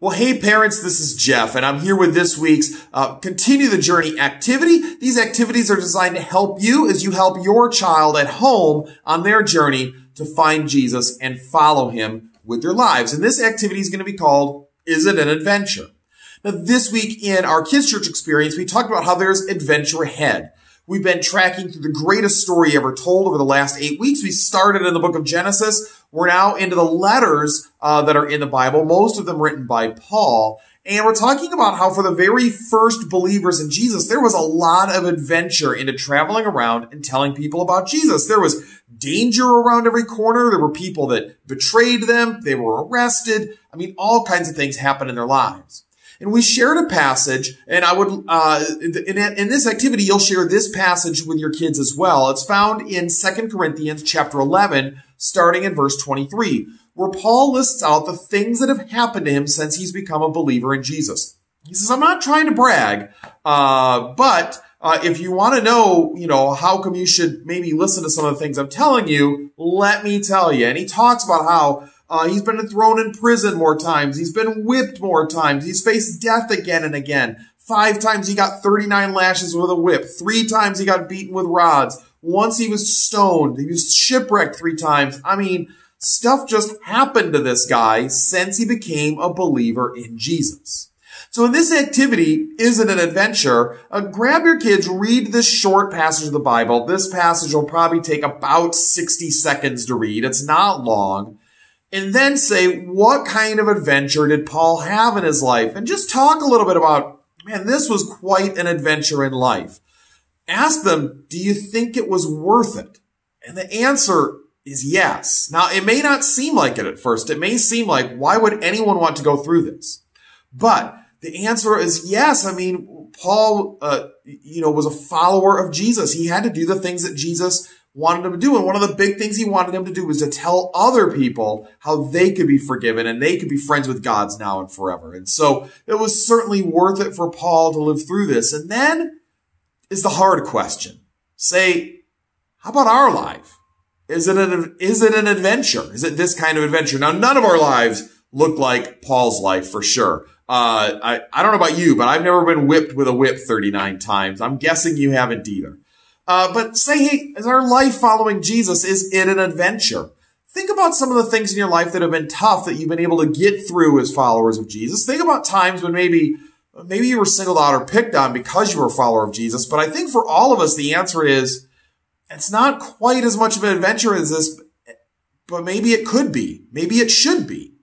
Well, hey parents, this is Jeff, and I'm here with this week's Continue the Journey activity. These activities are designed to help you as you help your child at home on their journey to find Jesus and follow him with their lives. And this activity is going to be called, Is It an Adventure? Now, this week in our Kids Church experience, we talked about how there's adventure ahead. We've been tracking through the greatest story ever told over the last 8 weeks. We started in the book of Genesis. We're now into the letters that are in the Bible, most of them written by Paul. And we're talking about how for the very first believers in Jesus, there was a lot of adventure into traveling around and telling people about Jesus. There was danger around every corner. There were people that betrayed them. They were arrested. I mean, all kinds of things happened in their lives. And we shared a passage, and I would, in this activity, you'll share this passage with your kids as well. It's found in 2 Corinthians chapter 11, starting in verse 23, where Paul lists out the things that have happened to him since he's become a believer in Jesus. He says, I'm not trying to brag, but if you want to know, how come you should maybe listen to some of the things I'm telling you, let me tell you. And he talks about how he's been thrown in prison more times. He's been whipped more times. He's faced death again and again. 5 times he got 39 lashes with a whip. 3 times he got beaten with rods. Once he was stoned. He was shipwrecked 3 times. I mean, stuff just happened to this guy since he became a believer in Jesus. So in this activity, Is It an Adventure? Grab your kids, read this short passage of the Bible. This passage will probably take about 60 seconds to read. It's not long. And then say, what kind of adventure did Paul have in his life? And just talk a little bit about, man, this was quite an adventure in life. Ask them, do you think it was worth it? And the answer is yes. Now, it may not seem like it at first. It may seem like, why would anyone want to go through this? But the answer is yes. I mean, Paul, was a follower of Jesus. He had to do the things that Jesus wanted him to do. And one of the big things he wanted him to do was to tell other people how they could be forgiven and they could be friends with God now and forever. And so it was certainly worth it for Paul to live through this. And then is the hard question. Say, how about our life? Is it an adventure? Is it this kind of adventure? Now, none of our lives look like Paul's life for sure. I don't know about you, but I've never been whipped with a whip 39 times. I'm guessing you haven't either. But say, hey, is our life following Jesus, is it an adventure? Think about some of the things in your life that have been tough that you've been able to get through as followers of Jesus. Think about times when maybe you were singled out or picked on because you were a follower of Jesus. But I think for all of us, the answer is it's not quite as much of an adventure as this, but maybe it could be. Maybe it should be.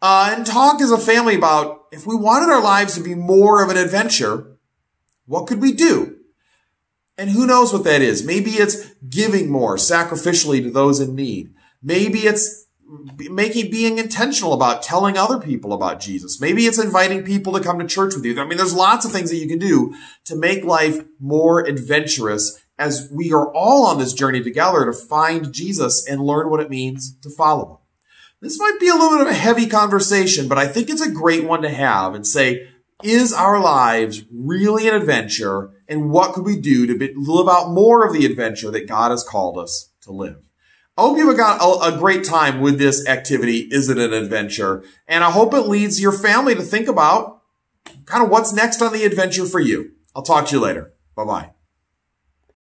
And talk as a family about if we wanted our lives to be more of an adventure, what could we do? And who knows what that is? Maybe it's giving more sacrificially to those in need. Maybe it's being intentional about telling other people about Jesus. Maybe it's inviting people to come to church with you. I mean, there's lots of things that you can do to make life more adventurous as we are all on this journey together to find Jesus and learn what it means to follow him. This might be a little bit of a heavy conversation, but I think it's a great one to have and say, is our lives really an adventure? And what could we do to live out more of the adventure that God has called us to live? I hope you've got a great time with this activity, Is It an Adventure? And I hope it leads your family to think about kind of what's next on the adventure for you. I'll talk to you later. Bye-bye.